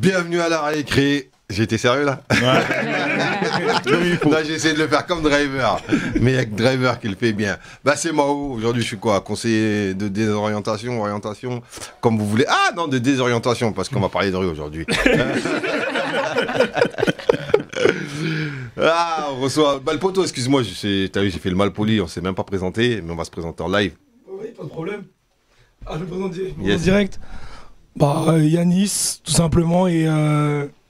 Bienvenue à la récré. J'ai été sérieux là? Ouais. Non, j'ai essayé de le faire comme Driver. Mais il n'y a que Driver qui le fait bien. Bah, c'est Mao. Aujourd'hui, je suis quoi? Conseiller de désorientation, orientation, comme vous voulez. Ah non, de désorientation, parce qu'on va parler de rue aujourd'hui. Ah, on reçoit. Bah, le poteau, excuse-moi, t'as vu, j'ai fait le mal poli, on s'est même pas présenté, mais on va se présenter en live. Oui, pas de problème. Ah, je me présente en direct. Bah, Yanis, tout simplement, et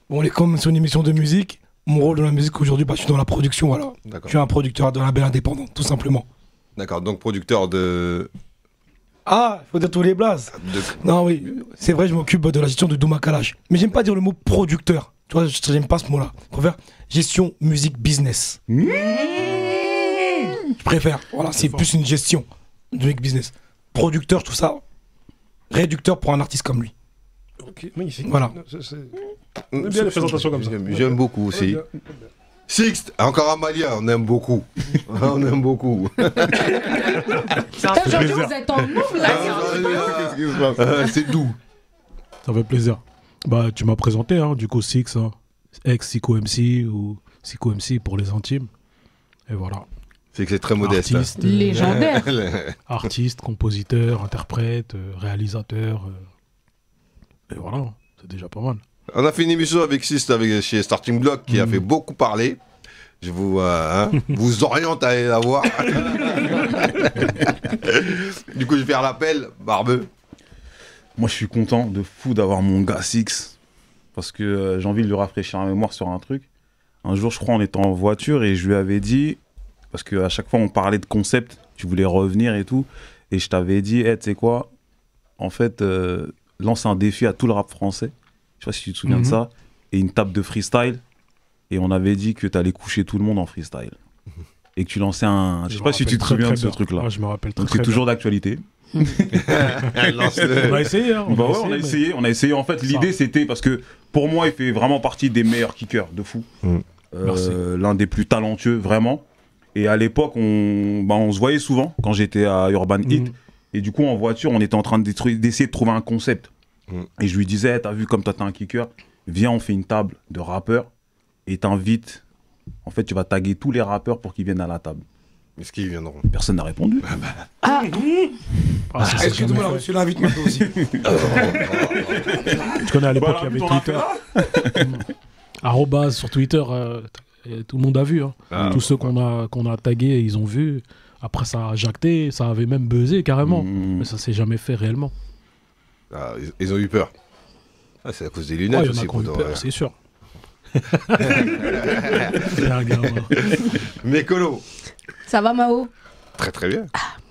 on est comme sur une émission de musique. Mon rôle dans la musique aujourd'hui, bah, je suis dans la production, voilà. Je suis un producteur de label indépendant, tout simplement. D'accord, donc producteur de... Ah, il faut dire tous les blazes. Non, oui, c'est vrai, je m'occupe de la gestion de Douma Kalash. Mais j'aime pas dire le mot producteur. Tu vois, j'aime pas ce mot-là. Je préfère gestion, musique, business. Je préfère. Voilà, c'est plus une gestion de musique, business. Producteur, je trouve ça réducteur pour un artiste comme lui. Ok, magnifique. Voilà. J'aime bien les présentations comme ça. J'aime beaucoup aussi. Sixte, encore Amalia, on aime beaucoup. On aime beaucoup. Aujourd'hui, vous êtes en move là. C'est doux. Ça fait plaisir. Bah, tu m'as présenté, hein, du coup, Six, hein, ex-Sico MC ou Sico MC pour les intimes. Et voilà. C'est que c'est très modeste. Artiste, légendaire. Artiste, compositeur, interprète, réalisateur. Et voilà, c'est déjà pas mal. On a fait une émission avec Six chez Starting Block qui a fait beaucoup parler. Je vous, vous oriente à aller la voir. Du coup, je vais faire l'appel. Barbeux. Moi, je suis content de fou d'avoir mon gars Six. Parce que j'ai envie de lui rafraîchir la mémoire sur un truc. Un jour, je crois, on était en voiture et je lui avais dit... Parce qu'à chaque fois, on parlait de concept. Tu voulais revenir et tout. Et je t'avais dit, hey, tu sais quoi? En fait, lance un défi à tout le rap français. Je sais pas si tu te souviens de ça. Et une table de freestyle. Et on avait dit que tu allais coucher tout le monde en freestyle. Et que tu lançais un... Je sais pas si tu te souviens de ce truc-là. Ouais, je me rappelle très Donc c'est toujours d'actualité. On a essayé, hein. On a essayé. En fait, l'idée, c'était parce que pour moi, il fait vraiment partie des meilleurs kickers de fou. L'un des plus talentueux, vraiment. Et à l'époque, on se voyait souvent quand j'étais à Urban Hit. Et du coup, en voiture, on était en train d'essayer de trouver un concept. Et je lui disais, hey, t'as vu comme toi, t'es un kicker, viens, on fait une table de rappeurs et t'invites. En fait, tu vas taguer tous les rappeurs pour qu'ils viennent à la table. Est-ce qu'ils viendront? Personne n'a répondu. Est-ce que tout le monde a reçu l'invite maintenant aussi? Tu connais à l'époque, il y avait Twitter. Arrobase sur Twitter, tout le monde a vu. Hein. Tous ceux qu'on a tagués, ils ont vu. Après, ça a jacté, ça avait même buzzé carrément. Mais ça s'est jamais fait réellement. Ah, ils ont eu peur. Ah, c'est à cause des lunettes aussi. C'est sûr. Mécolo. Ça va, Mao? Très très bien.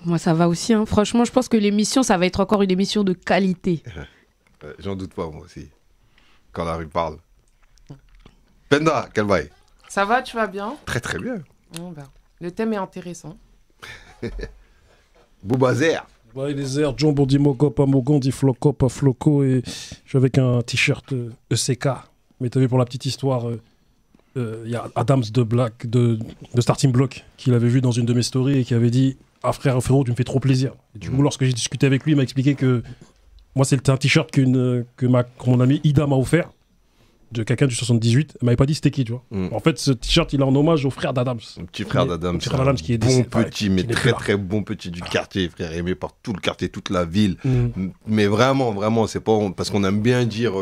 Moi, ça va aussi. Hein. Franchement, je pense que l'émission, ça va être encore une émission de qualité. J'en doute pas, moi aussi. Quand la rue parle. Penda, quel bail? Ça va, tu vas bien? Très très bien. Bon, ben, le thème est intéressant. Boubazer. Ouais, les airs, John Bondi Mogopa, Mogondi Floco, pas Floco, et je suis avec un t-shirt ECK. Mais t'as vu, pour la petite histoire, il y a Adams de Starting Block qui l'avait vu dans une de mes stories et qui avait dit: ah frérot, tu me fais trop plaisir. Et du coup, lorsque j'ai discuté avec lui, il m'a expliqué que moi, c'est un t-shirt que mon ami Ida m'a offert, de quelqu'un du 78. Elle m'avait pas dit c'était qui, tu vois. En fait, ce t-shirt, il est en hommage au frère d'Adams. Le petit frère d'Adams. Petit frère d'Adams qui est bon petit, mais très très bon petit du quartier, frère, aimé par tout le quartier, toute la ville. Mais vraiment, vraiment, c'est pas parce qu'on aime bien dire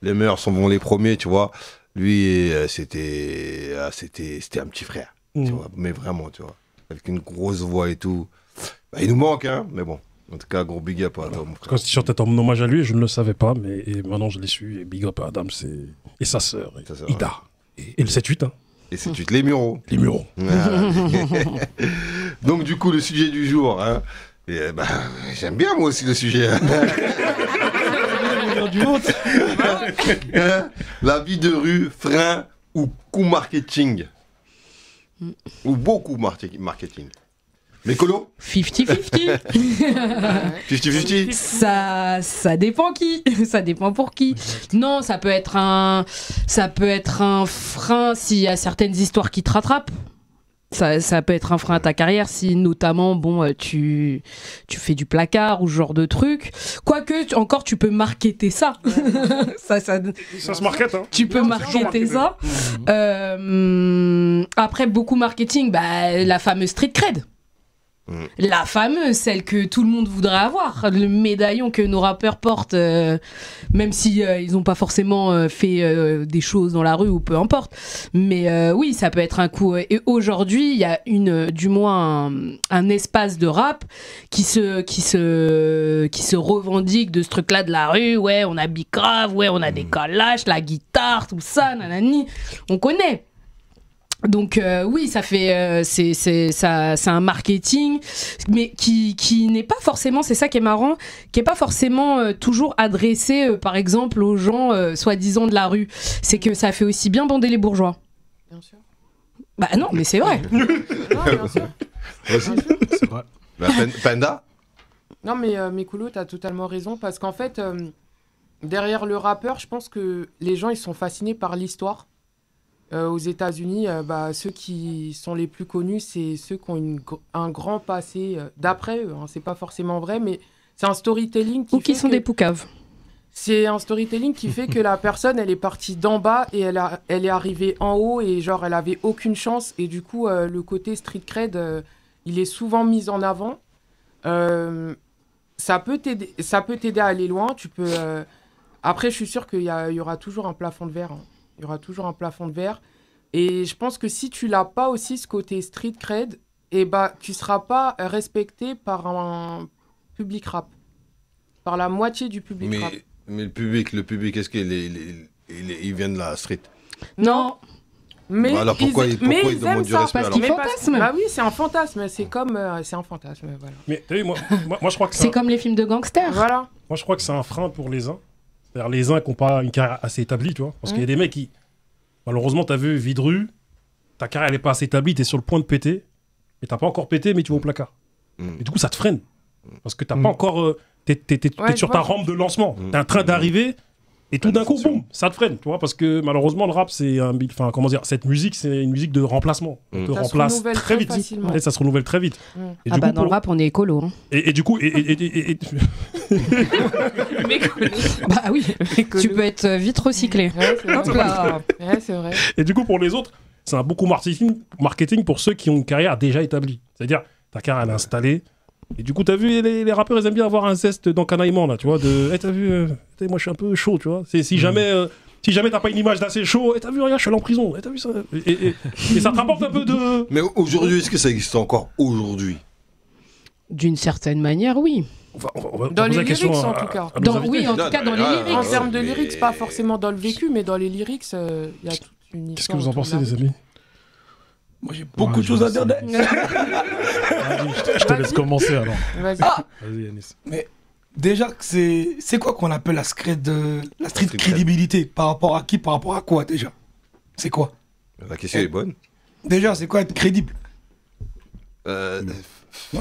les meilleurs vont les premiers, tu vois. Lui, c'était un petit frère, tu vois. Mais vraiment, tu vois, avec une grosse voix et tout. Bah, il nous manque, hein. Mais bon. En tout cas, gros big up à toi, mon frère. Quand ce t-shirt est en hommage à lui, je ne le savais pas, mais maintenant je l'ai su. Et big up à Adams et sa sœur, Ida. Et le 7-8. Hein. Et 7-8, les Mureaux. Les Mureaux. Voilà. Donc, du coup, le sujet du jour, hein, j'aime bien moi aussi le sujet. Hein. La vie de rue, frein ou coup marketing. Ou beaucoup marketing. Mécolo 50-50. 50-50. Ça dépend qui. Ça dépend pour qui. Non, ça peut être un frein s'il y a certaines histoires qui te rattrapent. ça peut être un frein à ta carrière si notamment tu fais du placard ou ce genre de truc. Quoique encore tu peux marketer ça. ça se market, hein. Tu peux marketer ça. Après beaucoup marketing, la fameuse street cred. La fameuse, celle que tout le monde voudrait avoir, le médaillon que nos rappeurs portent, même si ils n'ont pas forcément fait des choses dans la rue ou peu importe. Mais oui, ça peut être un coup. Et aujourd'hui, il y a du moins un espace de rap qui se revendique de ce truc-là de la rue. Ouais, on habille grave, ouais, on a des calaches, la guitare, tout ça, nanani. On connaît. Donc oui, ça fait c'est un marketing, mais qui n'est pas forcément, c'est ça qui est marrant, qui est pas forcément toujours adressé par exemple aux gens soi-disant de la rue. C'est que ça fait aussi bien bander les bourgeois. Bien sûr. Bah non, mais c'est vrai. Non, bien sûr. C'est vrai. Panda. Non, mais Koulo, t'as totalement raison, parce qu'en fait, derrière le rappeur, je pense que les gens, ils sont fascinés par l'histoire. Aux États-Unis, ceux qui sont les plus connus, c'est ceux qui ont un grand passé, d'après eux, hein, c'est pas forcément vrai, mais c'est un storytelling qui sont des poucaves. C'est un storytelling qui fait que la personne, elle est partie d'en bas et elle est arrivée en haut et genre elle avait aucune chance, et du coup le côté street cred, il est souvent mis en avant. Ça peut t'aider à aller loin. Tu peux. Après, je suis sûr qu'il y aura toujours un plafond de verre. Hein. Il y aura toujours un plafond de verre. Et je pense que si tu l'as pas aussi, ce côté street cred, tu seras pas respecté par un public rap. Par la moitié du public rap. Mais le public, est-ce qu'il vient de la street? Non. Mais alors pourquoi ils demandent du respect? Parce qu'ils fantasment. Bah oui, c'est un fantasme. C'est comme... c'est un fantasme, voilà. Mais t'as vu, moi je crois que c'est comme les films de gangsters. Voilà. Moi, je crois que c'est un frein pour les uns. C'est-à-dire les uns qui n'ont pas une carrière assez établie, tu vois. Parce qu'il y a des mecs qui... Malheureusement, t'as vu, vie de rue, ta carrière, elle n'est pas assez établie, t'es sur le point de péter, et t'as pas encore pété, mais tu vas au placard. Et du coup, ça te freine. Parce que t'as pas encore... t'es sur ta rampe de lancement. T'es en train d'arriver, et tout d'un coup, boum, ça te freine, tu vois. Parce que malheureusement, le rap, c'est cette musique, c'est une musique de remplacement. On te remplace très vite. Et ça se renouvelle très vite. Et du coup, dans le rap, on est écolo. Hein. Et du coup... Bah oui, tu peux être vite recyclé. Ouais, c'est vrai. Et du coup, pour les autres, c'est un beaucoup marketing pour ceux qui ont une carrière déjà établie. C'est-à-dire, ta carrière, elle est installée. Et du coup, t'as vu, les rappeurs, ils aiment bien avoir un zeste d'encanaillement, là, tu vois, t'as vu, moi, je suis un peu chaud, tu vois. Si jamais t'as pas une image d'assez chaud, t'as vu, regarde, je suis allé en prison, t'as vu ça. Et ça te rapporte un peu de... Mais aujourd'hui, est-ce que ça existe encore aujourd'hui? D'une certaine manière, oui. Dans les lyrics, en tout cas. Oui, en tout cas, dans les lyrics. En termes de lyrics, pas forcément dans le vécu, mais dans les lyrics, il y a toute une histoire. Qu'est-ce que vous en pensez, les amis? Moi, j'ai beaucoup de choses à dire. Je te laisse commencer, alors. Vas-y, Yanis. Mais déjà, c'est quoi qu'on appelle la street crédibilité? Par rapport à qui? Par rapport à quoi, déjà? C'est quoi? La question est bonne. Déjà, c'est quoi être crédible?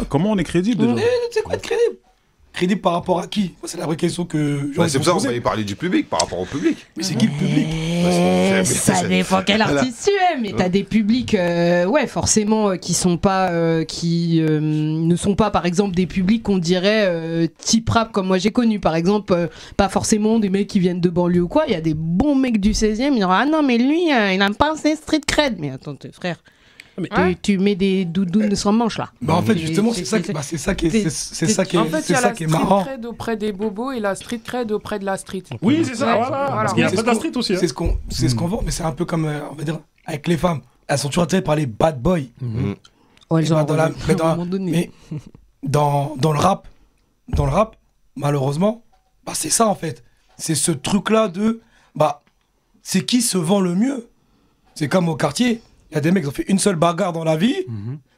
Comment on est crédible déjà? C'est quoi être crédible? Crédible par rapport à qui? C'est la vraie question que... c'est pour ça qu'on va y parler du public, par rapport au public. Mais c'est qui le public? Ça dépend quel artiste tu es, mais t'as des publics, forcément, qui sont pas, ne sont pas, par exemple, des publics qu'on dirait type rap comme moi j'ai connu, par exemple, pas forcément des mecs qui viennent de banlieue ou quoi. Il y a des bons mecs du 16e, ils diront ah non mais lui, il n'a pas assez street cred. Mais attends, frère. Tu mets des doudounes sans manches là. Bah en fait justement c'est ça qui est en fait il y a la street marrant. cred auprès des bobos et la street cred auprès de la street. Oui c'est ça, voilà. Parce qu'il y a pas de la street aussi. C'est ce qu'on vend, mais c'est un peu comme on va dire avec les femmes. Elles sont toujours attirées par les bad boys. Ouais, genre mais dans le rap, malheureusement, bah c'est ça en fait. C'est ce truc là de c'est qui se vend le mieux. C'est comme au quartier. Il y a des mecs qui ont fait une seule bagarre dans la vie,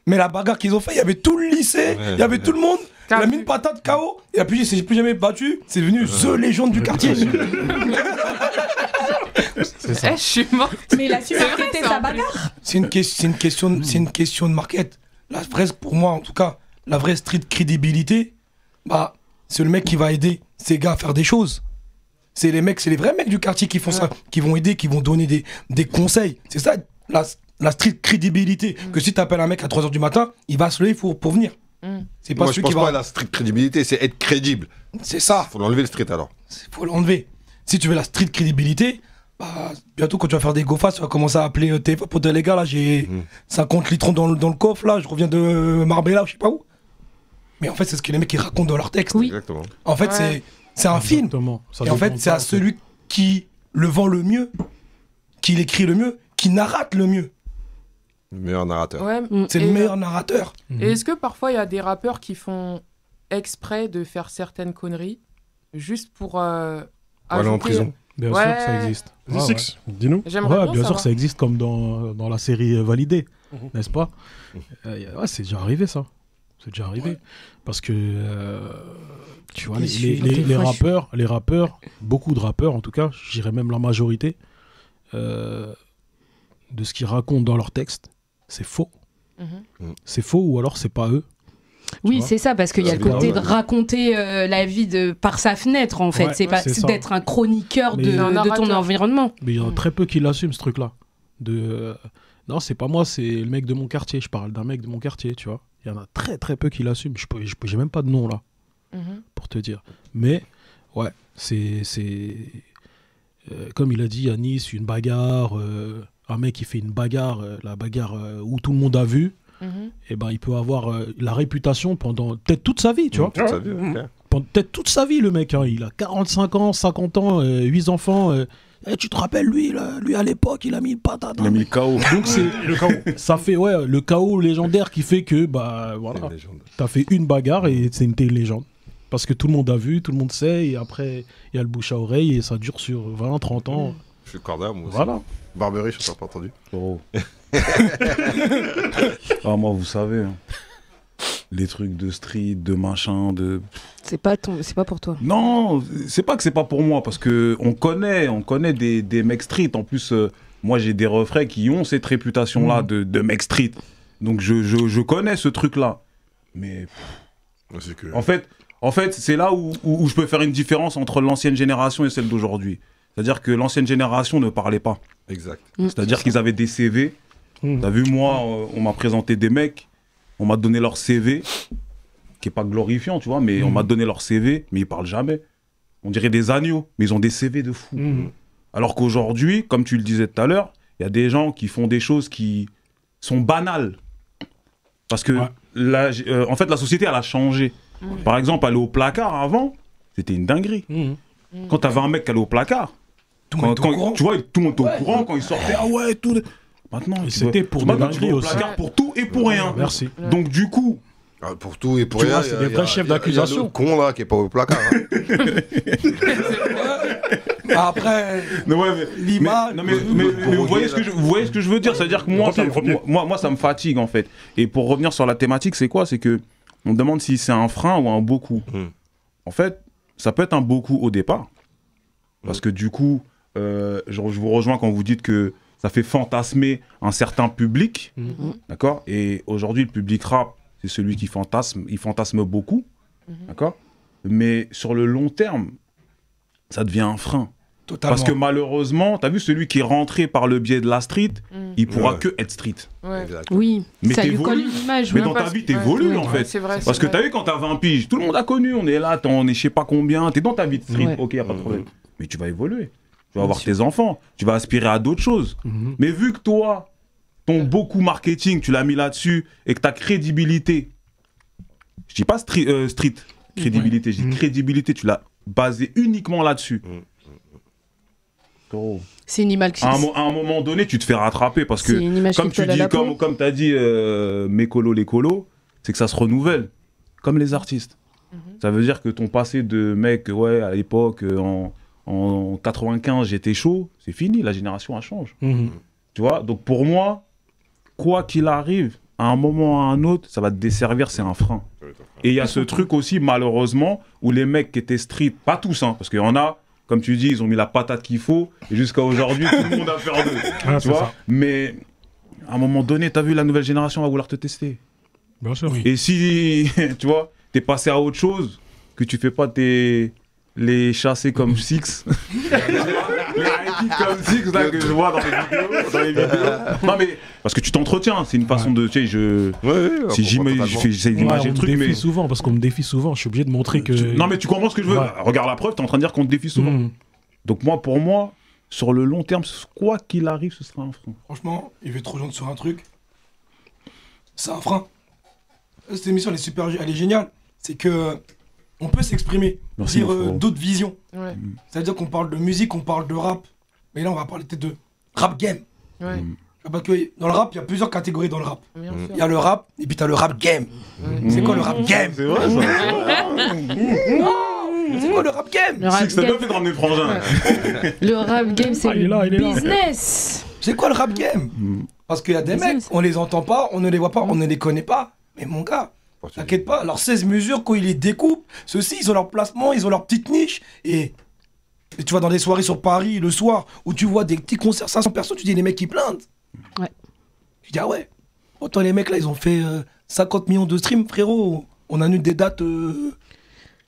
mais la bagarre qu'ils ont fait, il y avait tout le lycée, il y avait tout le monde, il a mis une patate KO, et puis il s'est plus jamais battu, c'est devenu the légende du quartier. C'est ça. Je suis mort. Mais il a su marketer sa bagarre. C'est une question de market. Pour moi, en tout cas, la vraie street crédibilité, c'est le mec qui va aider ces gars à faire des choses. C'est les vrais mecs du quartier qui font ça, qui vont aider, qui vont donner des conseils. C'est ça, la street crédibilité. Que si t'appelles un mec à 3h du matin, il va se lever pour venir. C'est pas Moi, je celui pense qui pas va. à la stricte crédibilité, c'est être crédible. C'est ça. Faut l'enlever le street alors. Faut l'enlever. Si tu veux la street crédibilité, bah, bientôt quand tu vas faire des go-fast, tu vas commencer à appeler téléphone pour dire les gars, là j'ai 50 litrons dans le coffre, là je reviens de Marbella, je sais pas où. Mais en fait, c'est ce que les mecs ils racontent dans leur texte. Oui. Exactement. En fait, c'est un film. Exactement. Ça Et en fait, dépend c'est pas, à celui qui le vend le mieux, qui l'écrit le mieux, qui narrate le mieux. Le meilleur narrateur. Ouais, C'est le meilleur narrateur. Et est-ce que parfois il y a des rappeurs qui font exprès de faire certaines conneries juste pour Aller en prison. Bien Ouais. sûr que ça existe. The Six, dis-nous. J'aimerais Ouais, bien bien sûr savoir. que ça existe comme dans la série Validé, n'est-ce pas? Ouais, c'est déjà arrivé ça. C'est déjà arrivé. Parce que, tu vois, les rappeurs, beaucoup de rappeurs en tout cas, je dirais même la majorité, de ce qu'ils racontent dans leurs textes, c'est faux. C'est faux ou alors c'est pas eux. Oui, vois. c'est ça, parce qu'il y a le C'est côté de pas- raconter la vie par sa fenêtre, en fait. Ouais, c'est pas c'est ça. d'être un chroniqueur Mais- de Un ton narrateur. environnement. Mais il y en a très peu qui l'assument ce truc-là. Non, c'est pas moi, c'est le mec de mon quartier. Je parle d'un mec de mon quartier, tu vois. Il y en a très très peu qui l'assument. J'ai même pas de nom là, pour te dire. Mais ouais, c'est comme il a dit à Nice, une bagarre, un mec qui fait une bagarre, la bagarre où tout le monde a vu, et ben il peut avoir la réputation pendant peut-être toute sa vie, tu vois. Toute sa vie, ok. Pendant peut-être toute sa vie, le mec, hein. Il a 45 ans, 50 ans, 8 enfants. Tu te rappelles, lui à l'époque, il a mis une patate. Il a mis le KO. Donc c'est le chaos. Ça fait le chaos légendaire qui fait que bah voilà, C'est une légende. t'as fait une bagarre et t'es une légende. Parce que tout le monde a vu, tout le monde sait, et après il y a le bouche à oreille et ça dure sur 20, 30 ans. Je suis corda, moi aussi. Voilà. Barberie, je t'ai pas entendu. Oh. Ah, moi, vous savez, hein, les trucs de street, de machin, de... C'est pas pour toi. Non, c'est pas que c'est pas pour moi, parce que on connaît des mecs street. En plus, moi, j'ai des refrains qui ont cette réputation-là de mecs street. Donc, je connais ce truc-là. Mais C'est que... en fait, c'est là où je peux faire une différence entre l'ancienne génération et celle d'aujourd'hui. C'est-à-dire que l'ancienne génération ne parlait pas. Exact. C'est-à-dire qu'ils avaient des CV. T'as vu, moi, on m'a présenté des mecs, on m'a donné leur CV, qui est pas glorifiant, tu vois, mais on m'a donné leur CV, mais ils parlent jamais. On dirait des agneaux, mais ils ont des CV de fou. Alors qu'aujourd'hui, comme tu le disais tout à l'heure, il y a des gens qui font des choses qui sont banales. Parce que, en fait, la société, elle a changé. Par exemple, aller au placard avant, c'était une dinguerie. Quand t'avais un mec qui allait au placard, Tout le monde est au courant. tu vois, tout le monde était au courant quand il sortait. Ah ouais, tout. Maintenant, Et tu c'était vas- pour des maintenant, tu vas dingueries au aussi. placard pour tout et pour rien. Merci. Donc du coup, Ah, pour tout et pour Tu rien. vois, c'est des vrais chefs d'accusation. Il y a le con là qui est pas au placard. hein. Après, non, ouais, l'image. mais vous voyez ce que je veux dire, c'est-à-dire que moi ça me fatigue en fait. Et pour revenir sur la thématique, c'est quoi? C'est que on demande si c'est un frein ou un beaucoup. En fait, ça peut être un beaucoup au départ, parce que du coup, je vous rejoins quand vous dites que ça fait fantasmer un certain public, d'accord? Et aujourd'hui, le public rap, c'est celui qui fantasme, il fantasme beaucoup, d'accord? Mais sur le long terme, ça devient un frein. Totalement. Parce que malheureusement, t'as vu, celui qui est rentré par le biais de la street, il pourra Ouais. que être street. Ouais. Exact. Oui, Mais ça lui t'évolues. colle une image. Mais ouais. dans ta vie, t'évolues en fait. C'est vrai. Parce que t'as vu, quand t'as 20 piges, tout le monde a connu, on est là, on est je sais pas combien, t'es dans ta vie de street, Ouais. ok, y a pas de problème. Mais tu vas évoluer. Tu vas avoir tes enfants, tu vas aspirer à d'autres choses. Mais vu que toi, ton beaucoup marketing, tu l'as mis là-dessus et que ta crédibilité, je dis pas street crédibilité, je dis crédibilité, tu l'as basé uniquement là-dessus. Gros. C'est une image qui À un moment donné, tu te fais rattraper parce que, C'est une image comme qui tu colle à dis, la peau. comme tu as dit, mes colos, les colos, c'est que ça se renouvelle, comme les artistes. Ça veut dire que ton passé de mec, ouais, à l'époque, en 95, j'étais chaud, c'est fini, la génération, elle change. Tu vois, donc pour moi, quoi qu'il arrive, à un moment ou à un autre, ça va te desservir, c'est un frein. Et il y a ce truc aussi, malheureusement, où les mecs qui étaient street, pas tous, hein, parce qu'il y en a, comme tu dis, ils ont mis la patate qu'il faut, et jusqu'à aujourd'hui, tout le monde a peur d'eux. Ah, Tu c'est vois ça. Mais à un moment donné, t'as vu, la nouvelle génération va vouloir te tester. Bien sûr. Et si, tu vois, t'es passé à autre chose, que tu fais pas les chasser comme Six, les comme Six là que je vois dans les vidéos. Non mais parce que tu t'entretiens, c'est une façon de, tu sais, si j'essaie d'imager le truc, mais souvent parce qu'on me défie souvent, je suis obligé de montrer que. Non mais tu comprends ce que je veux. Regarde la preuve, t'es en train de dire qu'on te défie souvent. Donc pour moi, sur le long terme, quoi qu'il arrive, ce sera un frein. Franchement, il veut trop rejoindre sur un truc. C'est un frein. Cette émission, elle est géniale. C'est que on peut s'exprimer, dire d'autres visions. Ouais. C'est-à-dire qu'on parle de musique, on parle de rap. Mais là, on va parler peut-être de rap game. Ouais. Parce que dans le rap, il y a plusieurs catégories dans le rap. Bien sûr. Il y a le rap, et puis tu as le rap game. C'est quoi le rap game? C'est vrai ça. C'est quoi le rap game? Le rap Six, t'as game, bien fait de ramener Frangin. le rap game, c'est il est là, il est là. business. C'est quoi le rap game? Parce qu'il y a des mecs, on les entend pas, on ne les voit pas, on ne les connaît pas. Mais mon gars, t'inquiète pas, leurs 16 mesures, quand ils les découpent, ceux-ci, ils ont leur placement, ils ont leur petite niche. Et tu vas dans des soirées sur Paris le soir, où tu vois des petits concerts, 500 personnes, tu dis les mecs qui plaintent. Ouais. Tu dis ah ouais, autant les mecs là, ils ont fait 50 millions de streams, frérot. On annule des dates.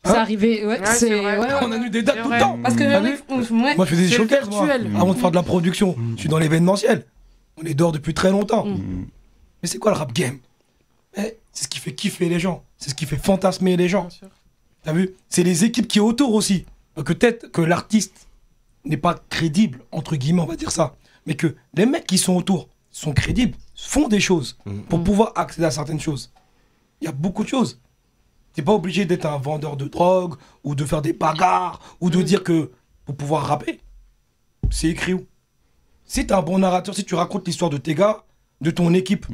C'est arrivé, ouais, c'est vrai. On annule des dates C'est tout le vrai. temps. Parce que T'as vu ouais. Moi, je faisais des C'est le showcases, moi, virtuel. avant de faire de la production. Je suis dans l'événementiel. On est dehors depuis très longtemps. Mais c'est quoi le rap game? C'est ce qui fait kiffer les gens. C'est ce qui fait fantasmer les gens. Bien sûr. T'as vu? C'est les équipes qui est autour aussi. Donc peut-être que l'artiste n'est pas crédible, entre guillemets, on va dire ça. Mais que les mecs qui sont autour sont crédibles, font des choses pour pouvoir accéder à certaines choses. Il y a beaucoup de choses. T'es pas obligé d'être un vendeur de drogue ou de faire des bagarres ou de dire que pour pouvoir rapper, c'est écrit où? Si t'es un bon narrateur, si tu racontes l'histoire de tes gars, de ton équipe,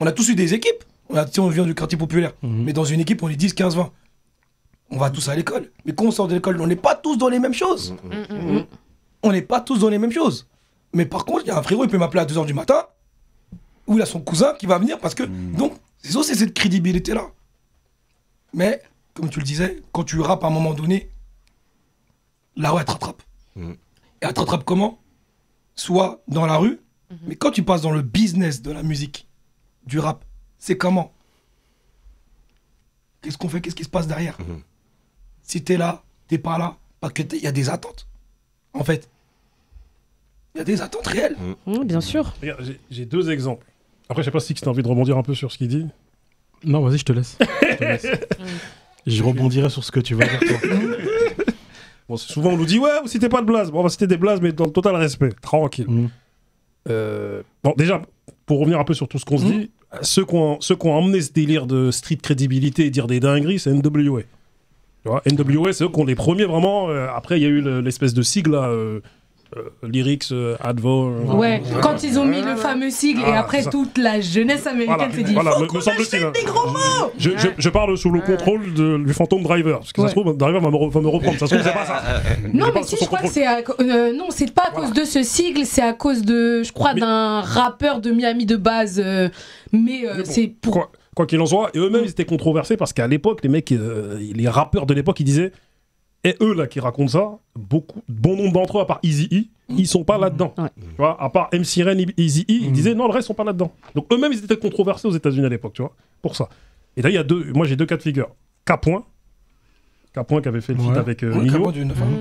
on a tous eu des équipes. On vient du quartier populaire, mais dans une équipe, on est 10, 15, 20. On va tous à l'école. Mais quand on sort de l'école, on n'est pas tous dans les mêmes choses. On n'est pas tous dans les mêmes choses. Mais par contre, il y a un frérot, il peut m'appeler à 2h du matin, ou il a son cousin qui va venir parce que. Donc, c'est ça, c'est cette crédibilité-là. Mais, comme tu le disais, quand tu rappes à un moment donné, la rue, elle te rattrape. Et elle te rattrape comment? Soit dans la rue, mais quand tu passes dans le business de la musique, du rap, c'est comment? Qu'est-ce qu'on fait? Qu'est-ce qui se passe derrière? Si t'es là, t'es pas là, parce qu'il y a des attentes. En fait, il y a des attentes réelles. Bien sûr. Regarde, j'ai deux exemples. Après, je sais pas si tu as envie de rebondir un peu sur ce qu'il dit. Non, vas-y, je te laisse. Je rebondirai sur ce que tu vas dire, toi. Bon, souvent, on nous dit, ouais, vous citez pas de blaze. Bon, on va citer des blazes, mais dans le total respect. Tranquille. Bon, déjà, pour revenir un peu sur tout ce qu'on se dit, ceux qui ont emmené ce délire de street crédibilité et dire des dingueries, c'est NWA. Tu vois, NWA, c'est eux qui ont les premiers vraiment. Après, il y a eu l'espèce de sigle là. Lyrics, Advo. Ouais, quand ils ont mis le fameux sigle et après toute la jeunesse américaine s'est dit voilà, faut me qu'on semble-t-il, achète des gros mots. Je parle sous le contrôle du fantôme Driver. Parce que ça se trouve, Driver va me reprendre. Ça se trouve, c'est pas ça. Non, mais si, je crois que c'est non, c'est pas à cause de ce sigle, c'est à cause de, je crois, d'un rappeur de Miami de base. Mais c'est pour. Quoi qu'il en soit, et eux-mêmes, ils étaient controversés parce qu'à l'époque, les mecs, les rappeurs de l'époque, ils disaient. Et eux, là, qui racontent ça, bon nombre d'entre eux, à part Eazy-E, ils sont pas là-dedans. Ouais. Tu vois, à part MC Ren, Eazy-E, ils disaient non, le reste sont pas là-dedans. Donc eux-mêmes, ils étaient controversés aux États-Unis à l'époque, tu vois, pour ça. Et là, moi, j'ai deux cas de figure. K-Point qui avait fait le feat avec Nino,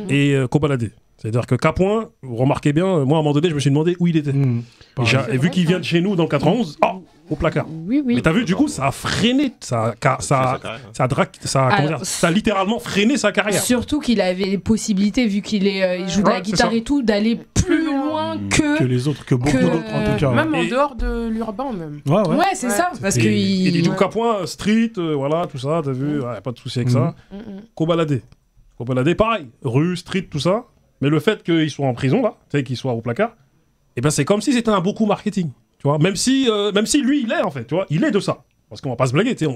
et Kobalade. C'est-à-dire que K-Point, vous remarquez bien, moi, à un moment donné, je me suis demandé où il était. Et vu qu'il vient de chez nous, dans le 91, au placard. Oui. Mais t'as vu, du coup, ça a freiné, ça a littéralement freiné sa carrière. Surtout qu'il avait les possibilités, vu qu'il joue de la guitare et tout, d'aller plus loin que les autres, que beaucoup d'autres en tout cas. Même en dehors de l'urbain, même. Ouais, c'est ça. Parce que et du coup, K-Point, street, voilà, tout ça, t'as vu, pas de souci avec ça. Kobalade, pareil, rue, street, tout ça. Mais le fait qu'il soit en prison, là, tu sais, qu'il soit au placard, et ben c'est comme si c'était un beau coup marketing. Tu vois, même si lui, il est, en fait, tu vois, il est de ça. Parce qu'on va pas se blaguer, tu sais,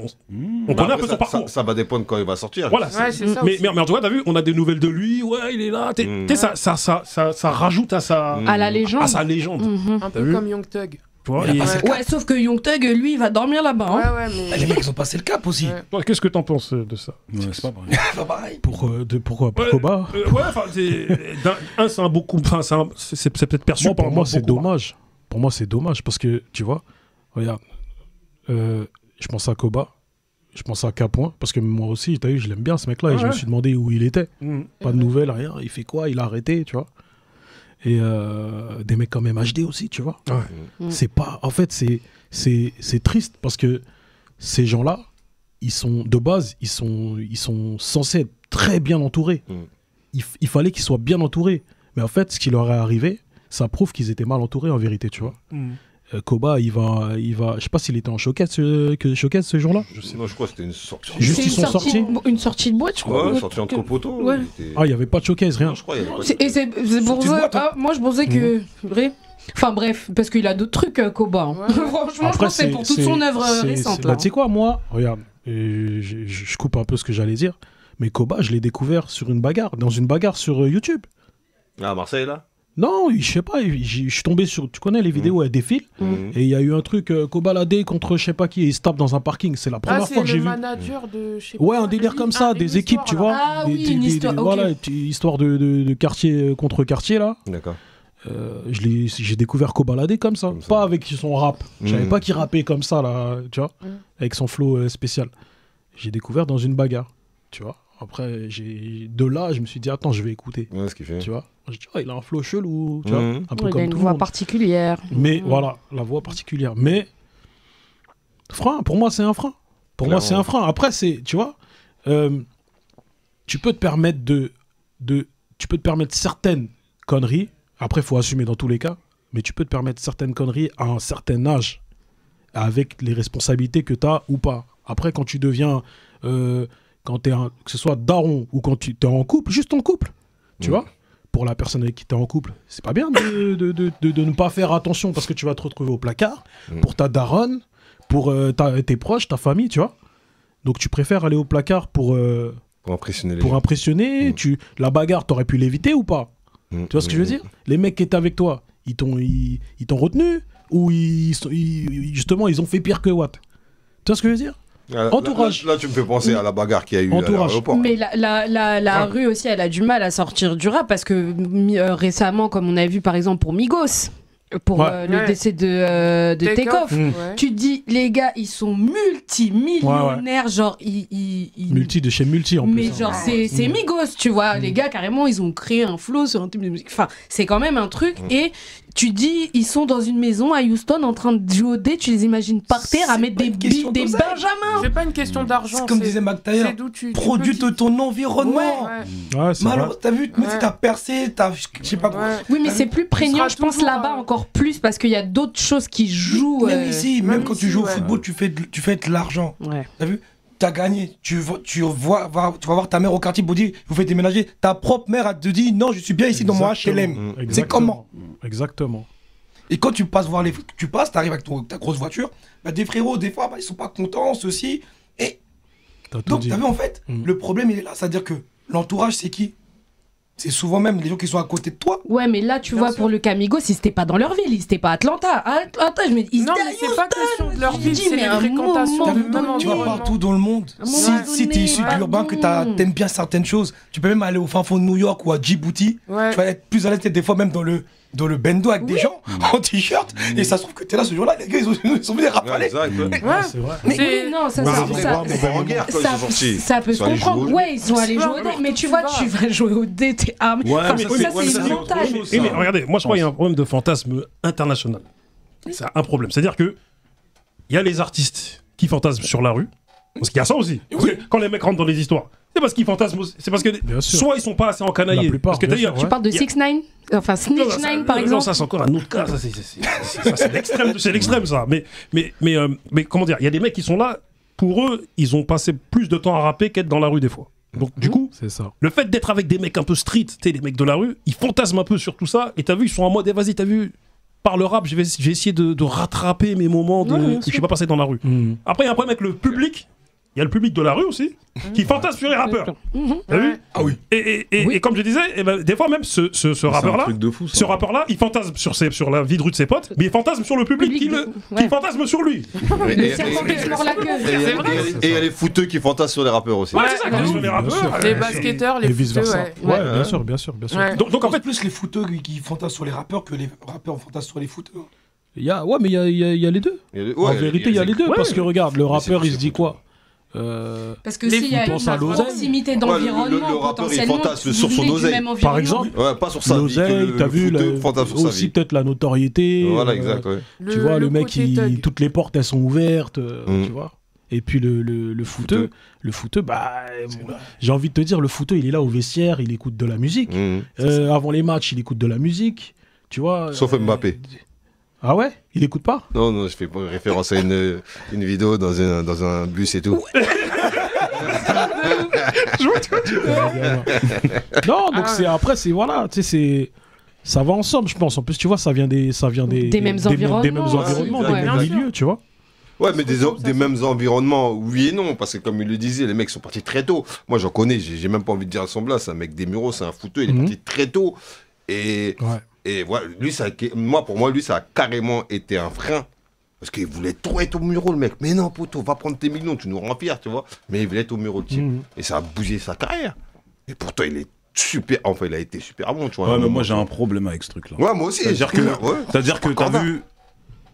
on connaît un peu son parcours. Ça va dépendre quand il va sortir. Voilà, c'est ça. Mais en tout cas, t'as vu, on a des nouvelles de lui, ouais, il est là, tu sais, ça rajoute à la légende. À sa légende. Un peu comme Young Thug. Tu vois, ouais, sauf que Young Thug, lui, il va dormir là-bas. Hein. Ouais, mais... Les mecs, ils ont passé le cap aussi. Toi, qu'est-ce que t'en penses de ça? C'est pas pareil. Pas pareil. Pourquoi Koba ouais, enfin, c'est un beau coup. Enfin, c'est peut-être perçu pour moi, c'est dommage. Pour moi, c'est dommage parce que, tu vois, regarde, je pense à Koba, je pense à K-Point, parce que moi aussi, t'as vu, je l'aime bien ce mec-là, et je me suis demandé où il était. Pas de nouvelles, rien, il fait quoi, il a arrêté, tu vois. Et des mecs comme MHD aussi, tu vois. C'est pas... En fait, c'est triste parce que ces gens-là, ils sont de base, ils sont censés être très bien entourés. Il fallait qu'ils soient bien entourés. Mais en fait, ce qui leur est arrivé, ça prouve qu'ils étaient mal entourés en vérité, tu vois. Koba, il va, je sais pas s'il était en showcase ce jour-là. Non, je crois que c'était une sortie. Juste ils sont sortis. Une sortie de boîte, je crois. Ouais, sortie entre poteaux. Ouais. Ah, il y avait pas de showcase, rien. Non, je crois qu'il y avait pas de Et c'est pour ça. Moi, je pensais que. Vrai. Enfin bref, parce qu'il a d'autres trucs, Koba. Hein. Franchement, Après, je pense que c'est pour toute son œuvre récente. Bah, tu sais quoi, moi, regarde, je coupe un peu ce que j'allais dire, mais Koba, je l'ai découvert dans une bagarre sur YouTube. Ah, à Marseille, là? Non, je sais pas, je suis tombé sur, tu connais les vidéos, elle défile, et il y a eu un truc, Koba Ladé contre je sais pas qui, et il se tape dans un parking, c'est la première fois que j'ai vu. C'est le manager de, je sais pas, Ouais, un délire comme ça, des équipes, tu vois. Ah oui, une histoire, Voilà, histoire de quartier contre quartier, là. D'accord. J'ai découvert Koba Ladé comme ça, pas avec son rap. Je savais pas qu'il rappait comme ça, là, tu vois, avec son flow spécial. J'ai découvert dans une bagarre, tu vois. Après, de là, je me suis dit, attends, je vais écouter. Ouais, ce qu'il fait. Tu vois, je dis, il a un flow chelou, tu vois, un peu Il comme a une tout le voix monde. particulière. Mais voilà, la voix particulière. Mais, frein, pour moi, c'est un frein. Pour moi, c'est un frein. Après, c'est, tu vois, tu peux te permettre tu peux te permettre certaines conneries. Après, il faut assumer dans tous les cas. Mais tu peux te permettre certaines conneries à un certain âge, avec les responsabilités que tu as ou pas. Après, quand tu deviens, que ce soit daron ou quand tu es en couple, juste en couple, tu vois, pour la personne avec qui tu es en couple, c'est pas bien de ne pas faire attention parce que tu vas te retrouver au placard pour ta daronne, pour tes proches, ta famille, tu vois. Donc tu préfères aller au placard pour impressionner les pour gens. impressionner. La bagarre, t'aurais pu l'éviter ou pas? Tu vois ce que je veux dire? Les mecs qui étaient avec toi, ils t'ont retenu ou justement ils ont fait pire que Watt? Tu vois ce que je veux dire? Entourage. Là, tu me fais penser à la bagarre qu'il y a eu à l'aéroport. Mais la rue aussi, elle a du mal à sortir du rap parce que récemment, comme on a vu par exemple pour Migos, pour le décès de Takeoff, tu te dis, les gars, ils sont multimillionnaires, genre, Multi de chez Multi en plus. Mais genre, c'est Migos, tu vois. Les gars, carrément, ils ont créé un flow sur un type de musique. Enfin, c'est quand même un truc. Et tu dis, ils sont dans une maison à Houston en train de jouer au dé, tu les imagines par terre à mettre des benjamins. C'est pas une question d'argent. C'est comme disait McTayer, produit de ton environnement. Malheureusement, t'as vu, même si t'as percé, je sais pas quoi. Oui, mais c'est plus prégnant, je pense, là-bas encore plus parce qu'il y a d'autres choses qui jouent. Même ici, même quand tu joues au football, tu fais de l'argent. T'as vu? T'as gagné, tu vas voir ta mère au quartier pour dire vous faites déménager, ta propre mère a te dit non, je suis bien ici dans mon HLM. C'est comment? Exactement. Et quand tu passes voir t'arrives avec ta grosse voiture, bah des frérots, des fois, ils sont pas contents, ceci. Et donc, t'as vu en fait, le problème il est là, c'est-à-dire que l'entourage c'est qui? C'est souvent même les gens qui sont à côté de toi. Ouais, mais là, tu vois, pour le Camigos, ils étaient pas dans leur ville, ils étaient pas à Atlanta. Atlanta, je me dis, non, mais c'est pas question de leur ville, c'est les fréquentations de même tu vas partout dans le monde. Si t'es issu de l'urbain, que t'aimes bien certaines choses, tu peux même aller au fin fond de New York ou à Djibouti. Tu vas être plus à l'aise des fois même dans le bendo avec des gens en t-shirt et ça se trouve que t'es là ce jour-là, les gars ils sont venus rafaler. C'est vrai. Mais non, ça peut se comprendre. Ouais, ils sont allés jouer au dé, mais tu vois, tu vas jouer au dé, t'es armé. Ça c'est mental. Mais regardez, moi je crois qu'il y a un problème de fantasme international. C'est un problème. C'est-à-dire que il y a les artistes qui fantasment sur la rue, parce qu'il y a ça aussi. Quand les mecs rentrent dans les histoires, c'est parce qu'ils fantasment, c'est parce que soit ils sont pas assez encanaillés. Parce que tu parles de 6ix9ine, enfin Snitch 9 par exemple. Non, ça c'est encore un autre cas. C'est l'extrême ça. Mais comment dire, il y a des mecs qui sont là. Pour eux, ils ont passé plus de temps à rapper qu'être dans la rue des fois. Donc du coup, c'est ça. Le fait d'être avec des mecs un peu street, tu sais, les mecs de la rue, ils fantasment un peu sur tout ça. Et t'as vu, ils sont en mode, vas-y, t'as vu, par le rap, je vais essayer de rattraper mes moments où je suis pas passé dans la rue. Après, il y a un problème avec le public. Il y a le public de la rue aussi qui fantasme sur les rappeurs. T'as vu? Ah oui. Et comme je disais, des fois même ce rappeur-là, il fantasme sur la vie de rue de ses potes, mais il fantasme sur le public qui fantasme sur lui. Et il y a les fouteux qui fantasment sur les rappeurs aussi. Ouais, c'est ça, sur les rappeurs. Les basketteurs, les fouteux, ouais, bien sûr. Donc en fait, plus les fouteux qui fantasment sur les rappeurs que les rappeurs fantasment sur les fouteux. Ouais, mais il y a les deux. En vérité, il y a les deux parce que regarde, le rappeur il se dit quoi? Parce que s'il y a pense à une l'oseille. proximité d'environnement, le rappeur, il potentiellement, fantasme tu sur son vis du oseille. même Par environnement. exemple, Ouais, pas sur sa vie. l'oseille, t'as vu, fantasme sur sa aussi vie. peut-être la notoriété. Voilà, exact, ouais. Tu vois, le mec, côté thug. toutes les portes, elles sont ouvertes, tu vois. Et puis le footeux, bah, j'ai envie de te dire, le footeux, il est là au vestiaire, il écoute de la musique. Avant les matchs, il écoute de la musique, tu vois. Sauf Mbappé. Ah ouais? Il écoute pas? Non, je fais pas référence à une vidéo dans un bus et tout. Non, donc après, c'est voilà, tu sais, ça va ensemble, je pense. En plus, tu vois, ça vient des mêmes environnements, des mêmes ouais, bien sûr. milieux, tu vois. Ouais, mais des mêmes environnements, oui et non, parce que comme il le disait, les mecs sont partis très tôt. Moi, j'en connais, j'ai même pas envie de dire son blase, c'est un mec des Mureaux, c'est un footeux, il est parti très tôt. Et voilà, pour moi, lui, ça a carrément été un frein. Parce qu'il voulait trop être au Mureaux, le mec. Mais non, poto, va prendre tes millions, tu nous rends fiers, tu vois. Mais il voulait être au Mureaux, le type. Et ça a bougé sa carrière. Et pourtant, il est super. Enfin, il a été super bon, tu vois. Ouais, mais moi, j'ai un problème avec ce truc-là. Ouais, moi aussi. C'est-à-dire que t'as vu.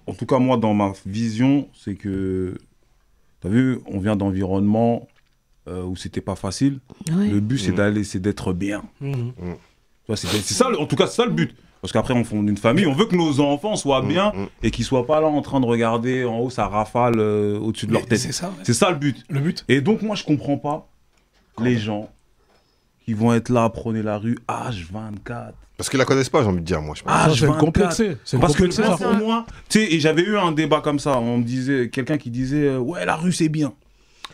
En tout cas, moi, dans ma vision, c'est que. T'as vu, on vient d'environnements où c'était pas facile. Ouais. Le but, c'est d'être bien. Tu vois, c'est ça, en tout cas, c'est ça le but. Parce qu'après, on fonde une famille, on veut que nos enfants soient bien et qu'ils soient pas là en train de regarder en haut, ça rafale au-dessus de leur tête. C'est ça. C'est ça le but. Le but. Et donc, moi, je comprends pas les gens qui vont être là à prôner la rue H24. Parce qu'ils la connaissent pas, j'ai envie de dire, moi. Je pense. Ah, C'est complexé. Parce que pour moi, tu sais, et j'avais eu un débat comme ça, on me disait, quelqu'un qui disait, ouais, la rue c'est bien.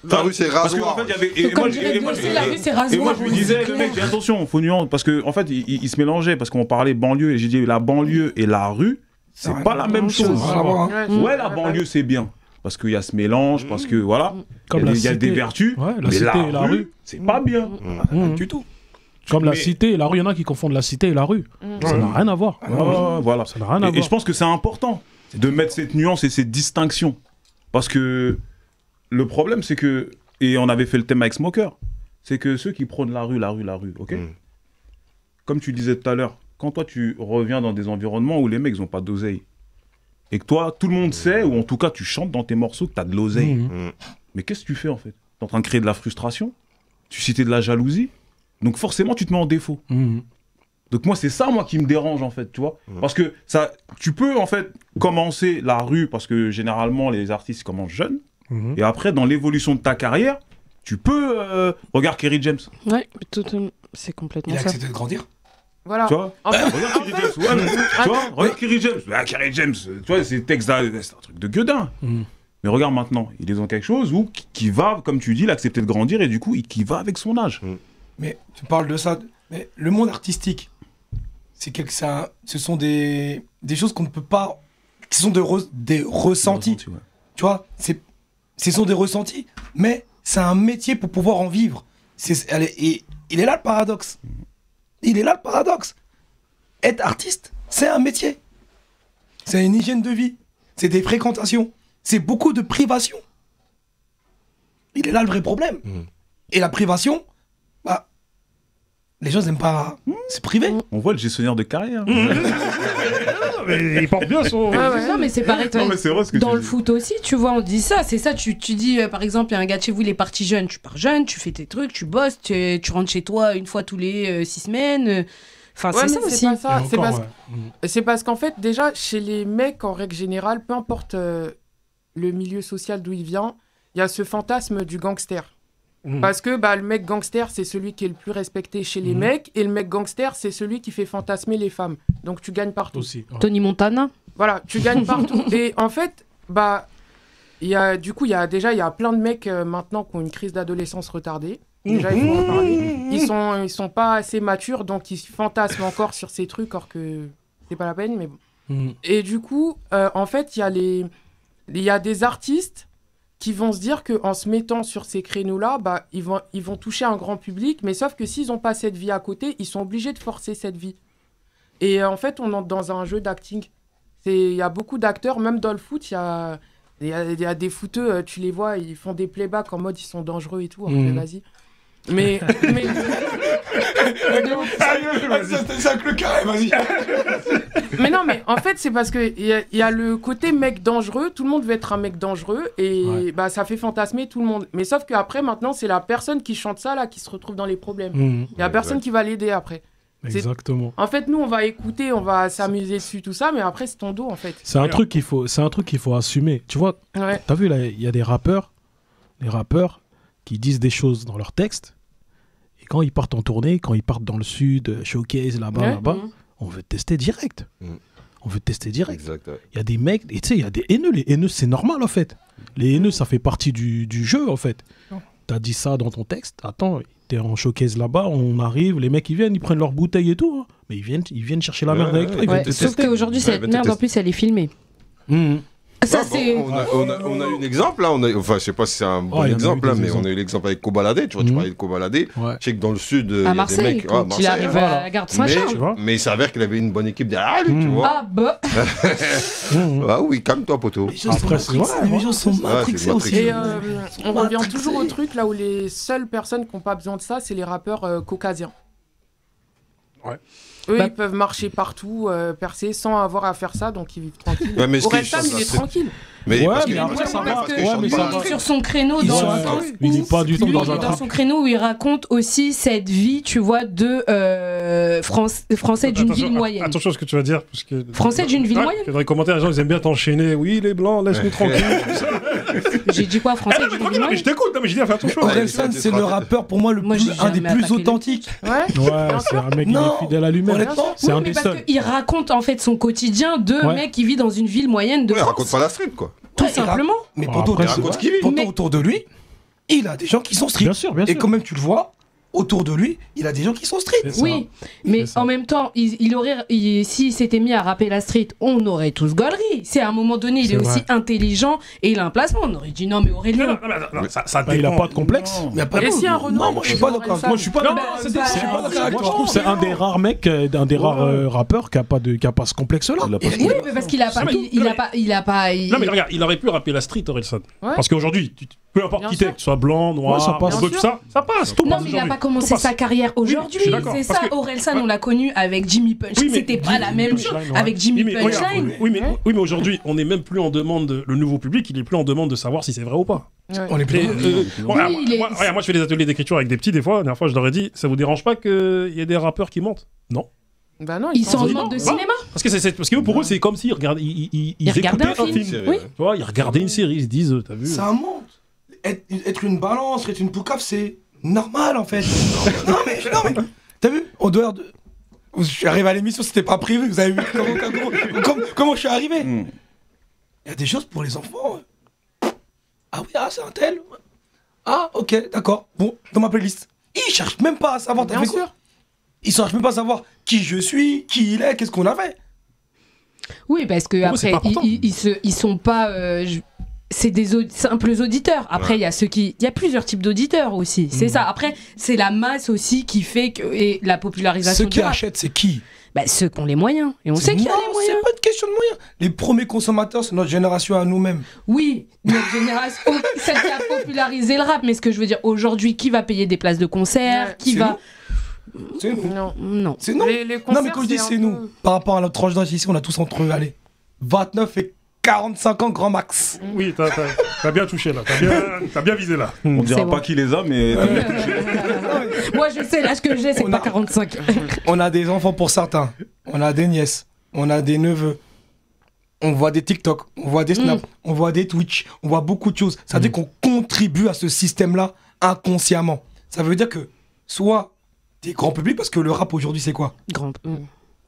La rue c'est Parce rasoir. qu'en fait, il y avait. Et Comme dirait Beyoncé, la rue, c'est rasoir. et moi, je lui disais, le mec, attention, faut nuance. Parce qu'en fait, il se mélangeait. Parce qu'on parlait banlieue. Et j'ai dit, la banlieue et la rue, c'est pas la même chose. Ouais, la banlieue, c'est bien. Parce qu'il y a ce mélange, parce que voilà. Il y a des vertus. La cité et la rue, c'est pas bien. Du tout. Comme la cité et la rue, il y en a qui confondent la cité et la rue. Ça n'a rien à voir. Voilà. Ça n'a rien à voir. Et je pense que c'est important de mettre cette nuance et cette distinction. Parce que le problème, c'est que, et on avait fait le thème avec Smoker, c'est que ceux qui prônent la rue, ok. Comme tu disais tout à l'heure, quand toi tu reviens dans des environnements où les mecs n'ont pas d'oseille, et que toi, tout le monde sait, ou en tout cas tu chantes dans tes morceaux que tu as de l'oseille, mais qu'est-ce que tu fais en fait? Tu es en train de créer de la frustration, tu citais de la jalousie, donc forcément tu te mets en défaut. Donc moi c'est ça moi qui me dérange en fait, tu vois, parce que ça, tu peux en fait commencer la rue, parce que généralement les artistes commencent jeunes, et après dans l'évolution de ta carrière, tu peux regarde Kerry James. Ouais, c'est complètement Il a ça. accepté de grandir. Voilà. Tu vois, regarde Kerry James, tu vois, regarde Kerry James. Ah, Kerry James, tu vois, ces textes-là, c'est un truc de gueudin. Mais regarde maintenant, il est dans quelque chose où qui va, comme tu dis, il a accepté de grandir et du coup, qui va avec son âge. Mais tu parles de ça. Mais le monde artistique, ce sont des choses qu'on ne peut pas. Qui sont des ressentis. Ouais. Tu vois, ce sont des ressentis, mais c'est un métier pour pouvoir en vivre. Et il est là le paradoxe. Être artiste, c'est un métier. C'est une hygiène de vie. C'est des fréquentations. C'est beaucoup de privation. Il est là le vrai problème. Et la privation, bah, les gens n'aiment pas se priver. On voit le gestionnaire de carrière. Il porte bien son. Non, mais c'est pareil. Non, mais c'est vrai ce que Dans tu le dis. foot aussi, tu vois, on dit ça. C'est ça, tu dis, par exemple, il y a un gars de chez vous, il est parti jeune. Tu pars jeune, tu fais tes trucs, tu bosses, tu rentres chez toi une fois tous les 6 semaines. Enfin, Ouais, c'est mais ça aussi. pas ça. Et encore, C'est parce qu'en fait, déjà, chez les mecs, en règle générale, peu importe le milieu social d'où il vient, il y a ce fantasme du gangster. Parce que bah, le mec gangster, c'est celui qui est le plus respecté chez les mecs, et le mec gangster, c'est celui qui fait fantasmer les femmes. Donc tu gagnes partout. Aussi. Tony Montana. Voilà, tu gagnes partout. Et en fait, bah, il y a plein de mecs maintenant qui ont une crise d'adolescence retardée. Déjà, il faut en parler. Ils sont pas assez matures, donc ils fantasment encore sur ces trucs, alors que c'est pas la peine, mais bon. Et du coup, en fait, il y a des artistes qui vont se dire qu'en se mettant sur ces créneaux-là, bah, ils vont toucher un grand public, mais sauf que s'ils n'ont pas cette vie à côté, ils sont obligés de forcer cette vie. Et en fait, on entre dans un jeu d'acting. Il y a beaucoup d'acteurs, même dans le foot, il y a des footeux, tu les vois, ils font des playbacks en mode ils sont dangereux et tout, alors que vas-y. Mais C'est un le carré, vas-y. Mais non, mais en fait, c'est parce qu'il y a le côté mec dangereux. Tout le monde veut être un mec dangereux. Et bah, ça fait fantasmer tout le monde. Mais sauf qu'après, maintenant, c'est la personne qui chante ça là qui se retrouve dans les problèmes. Il y a personne qui va l'aider après. Exactement. En fait, nous, on va écouter, on va s'amuser dessus, tout ça. Mais après, c'est ton dos, en fait. C'est un truc qu'il faut assumer. Tu vois, t'as vu, là, il y a des rappeurs qui disent des choses dans leurs textes. Et quand ils partent en tournée, quand ils partent dans le sud, showcase, là-bas, on veut tester direct. On veut tester direct. Il y a des mecs, et tu sais, il y a des haineux. Les haineux, c'est normal, en fait. Les haineux, ça fait partie du jeu, en fait. T'as dit ça dans ton texte. Attends, t'es en showcase là-bas, on arrive, les mecs, ils viennent, ils prennent leurs bouteilles et tout. Hein. Mais ils viennent chercher la merde avec toi. Sauf qu'aujourd'hui, cette merde, en plus, elle est filmée. Ça, c'est... on a eu un exemple là, enfin je sais pas si c'est un bon exemple là, mais on a eu l'exemple avec Kobalade, tu vois, tu parlais de Kobalade, je sais que dans le sud à Marseille, il y a des mecs, quand il arrive à la gare de Saint-Charles, mais il s'avère qu'il avait une bonne équipe derrière lui, tu vois. Ah bah ah oui, calme-toi poteau. Après les gens sont matrixés aussi. Et on revient toujours au truc là où les seules personnes qui n'ont pas besoin de ça, c'est les rappeurs caucasiens. Eux, ils peuvent marcher partout, percer, sans avoir à faire ça, donc ils vivent tranquilles. Orelsan, il est tranquille. Mais après, ça va. Sur son créneau, il n'est pas du tout dans son créneau où il raconte aussi cette vie, tu vois, de français d'une ville moyenne. Attention à ce que tu vas dire. Parce que... Français d'une ville moyenne. Dans les commentaires, les gens ils aiment bien t'enchaîner. Oui, les blancs, laisse-nous tranquille. J'ai dit quoi, français d'une ville moyenne? Je t'écoute, mais j'ai dit, fais attention. Orelsan, c'est le rappeur pour moi un des plus authentiques. Ouais, c'est un mec qui est fidèle à lui-même. C'est un des seuls. Il raconte en fait son quotidien de mec qui vit dans une ville moyenne de France. Il raconte pas la street, quoi. Tout simplement. Mais pourtant, autour de lui, il a des gens qui sont street. Bien sûr. Et quand même, tu le vois, autour de lui, il a des gens qui sont street. Oui, mais en même temps, s'il s'était mis à rapper la street, on aurait tous gaulerie. C'est à un moment donné, il est aussi intelligent et il a un placement. On aurait dit non, mais Aurélien. Il a pas de complexe. Et si un Renaud. Non, moi je suis pas d'accord. Moi je suis pas d'accord. Moi je trouve que c'est un des rares mecs, un des rares rappeurs qui a pas ce complexe-là. Oui, mais parce qu'il a pas. Non, mais regarde, il aurait pu rapper la street, Orelsan. Parce qu'aujourd'hui, peu importe qui t'es, que tu sois blanc, noir, ça passe. Ça passe. Non, mais il a pas commencé sa carrière aujourd'hui. C'est ça, Orelsan, on l'a connu avec Jimmy Punch. C'était pas la même chose avec Jimmy Punchline. Oui, mais aujourd'hui, on n'est même plus en demande, le nouveau public, il est plus en demande de savoir si c'est vrai ou pas. On est plus. Moi, je fais des ateliers d'écriture avec des petits, des fois. La dernière fois, je leur ai dit, ça vous dérange pas qu'il y ait des rappeurs qui mentent? Non. Bah non, ils sont en demande de cinéma. Parce que pour eux, c'est comme s'ils regardaient un film. Oui. Tu vois, ils regardaient une série, ils se disent, t'as vu? Ça monte. Être une balance, être une poucave, c'est normal en fait. non mais t'as vu, en dehors de... Je suis arrivé à l'émission, c'était pas prévu, vous avez vu comment je suis arrivé. Il y a des choses pour les enfants. Ah oui, c'est un tel. Ah ok, d'accord. Bon, dans ma playlist. Ils cherchent même pas à savoir t'as fait quoi. Ils cherchent même pas à savoir qui je suis, qui il est, qu'est-ce qu'on a fait. Oui, parce que après, ils sont pas... c'est des simples auditeurs. Après, il y a plusieurs types d'auditeurs aussi. C'est ça. Après, c'est la masse aussi qui fait que et la popularisation. Ceux qui achètent, c'est qui? Ceux qui ont les moyens. Et on sait qu'il y a les moyens. C'est pas une question de moyens. Les premiers consommateurs, c'est notre génération à nous-mêmes. Oui, notre génération, celle qui a popularisé le rap. Mais ce que je veux dire, aujourd'hui, qui va payer des places de concert? Qui va... C'est nous. Non. C'est nous. Non, mais quand je dis c'est nous, par rapport à notre tranche d'âge ici, on a tous entre, allez, 29 et 45 ans grand max. Oui, t'as bien touché là, t'as bien visé là. On dira pas qui les a, mais t'as bien touché. Moi je sais, l'âge que j'ai, c'est pas 45. On a des enfants pour certains, on a des nièces, on a des neveux, on voit des TikTok, on voit des Snap, on voit des Twitch, on voit beaucoup de choses. Ça veut dire qu'on contribue à ce système-là inconsciemment. Ça veut dire que soit des grands publics, parce que le rap aujourd'hui c'est quoi?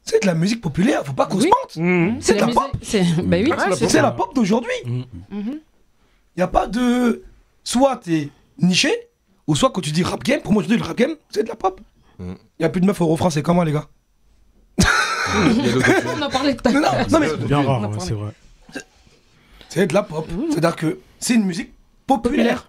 C'est de la musique populaire, faut pas qu'on se mente. C'est de la pop. C'est la pop d'aujourd'hui. Y a pas de... Soit t'es niché, ou soit quand tu dis rap game, pour moi aujourd'hui le rap game, c'est de la pop. Y a plus de meufs au refrain, c'est comment les gars? On en parlait tout à l'heure. Non mais... C'est bien rare, c'est vrai. C'est de la pop. C'est-à-dire que c'est une musique populaire.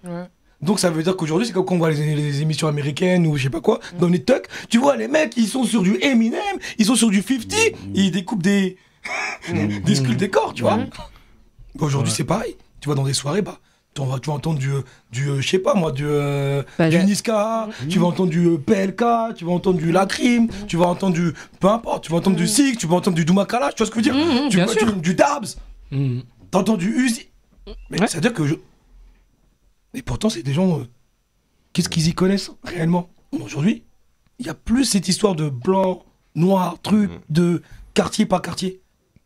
Donc ça veut dire qu'aujourd'hui, c'est comme quand on voit les émissions américaines ou je sais pas quoi, dans les tucks, tu vois les mecs, ils sont sur du Eminem, ils sont sur du 50, ils découpent des sculptes des corps, tu vois. Aujourd'hui c'est pareil, tu vois dans des soirées, tu vas entendre je sais pas moi, du Bah, Niska, tu vas entendre du PLK, tu vas entendre du Lacrim, tu vas entendre du. Peu importe, tu vas entendre du Sik, tu vas entendre du Doumakala, tu vois ce que je veux dire? bien sûr. Du Dabs, t'entends du Uzi. Mais Ouais. c'est-à-dire que. Et pourtant, c'est des gens. Qu'est-ce qu'ils y connaissent réellement? Aujourd'hui, il y a plus cette histoire de blanc, noir, truc, de quartier par quartier.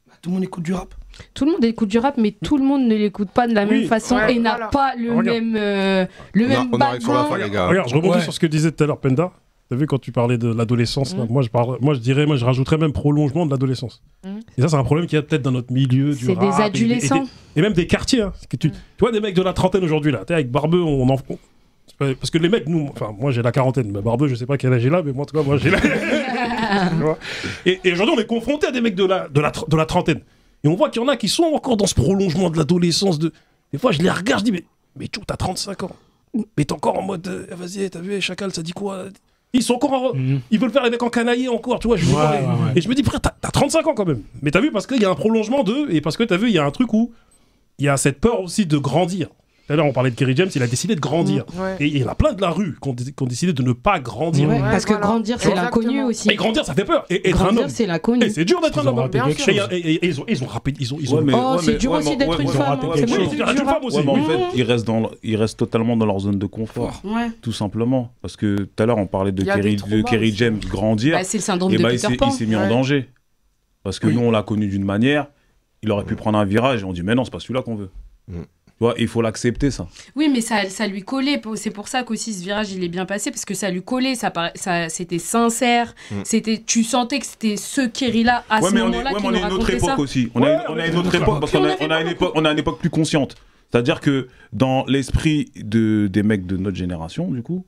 Bah, tout le monde écoute du rap. Tout le monde écoute du rap, mais tout le monde ne l'écoute pas de la même façon Ouais, et n'a voilà. pas le Regarde. même On arrive sur la fin, background. les gars. Regarde, je rebondis Ouais. sur ce que disait tout à l'heure Penda. T'as vu quand tu parlais de l'adolescence, là, moi je rajouterais même prolongement de l'adolescence. Et ça, c'est un problème qu'il y a peut-être dans notre milieu du C'est rap. des adolescents. Et même des quartiers. Hein. Parce que tu vois, des mecs de la trentaine aujourd'hui, là, t'es avec Barbeux, parce que les mecs, nous, enfin, moi j'ai la quarantaine, mais Barbeux, je sais pas quel âge il a, mais moi, en tout cas, moi j'ai la. Tu vois. Et aujourd'hui, on est confronté à des mecs de la trentaine. Et on voit qu'il y en a qui sont encore dans ce prolongement de l'adolescence. Des fois, je les regarde, je dis, mais tu t'as 35 ans. Mais t'es encore en mode, vas-y, t'as vu, Chacal, ça dit quoi? Ils sont encore ils veulent faire les mecs en canaillé encore, tu vois. Et je me dis, frère, t'as 35 ans quand même. Mais t'as vu, parce qu'il y a un prolongement et parce que t'as vu, il y a un truc où il y a cette peur aussi de grandir. Tout à l'heure, on parlait de Kerry James, il a décidé de grandir. Ouais. Et il y en a plein de la rue qui ont décidé de ne pas grandir. Ouais, Ouais, parce que voilà. grandir, c'est Exactement. l'inconnu aussi. Et grandir, ça fait peur. Et être un Grandir, homme. c'est l'inconnu. Et c'est dur d'être un homme. Bien sûr. Et ils ont rappé. Ils ont Oh, c'est dur aussi d'être une femme. raté hein. quelque C'est chose. beaucoup D'être plus une dur. femme aussi. Ouais, mais en fait, ils restent totalement dans leur zone de confort. Ouais. Tout simplement. Parce que tout à l'heure, on parlait de Il y a des Kerry traumas aussi. James grandir. Bah, c'est le syndrome Et de bah, Peter Pan. il s'est mis en Ouais. danger. Parce que Oui. nous, on l'a connu d'une manière. Il aurait pu prendre un virage et on dit, mais non, c'est pas celui-là qu'on veut. Tu vois, il faut l'accepter, ça. Oui, mais ça lui collait. C'est pour ça qu'aussi ce virage, il est bien passé, parce que ça lui collait. C'était sincère. Tu sentais que c'était ce Kerry-là, à ce mais moment-là, qui on nous est à une autre racontait ça. époque aussi. On a une autre époque parce qu'on a une époque plus consciente. C'est-à-dire que dans l'esprit des mecs de notre génération, du coup,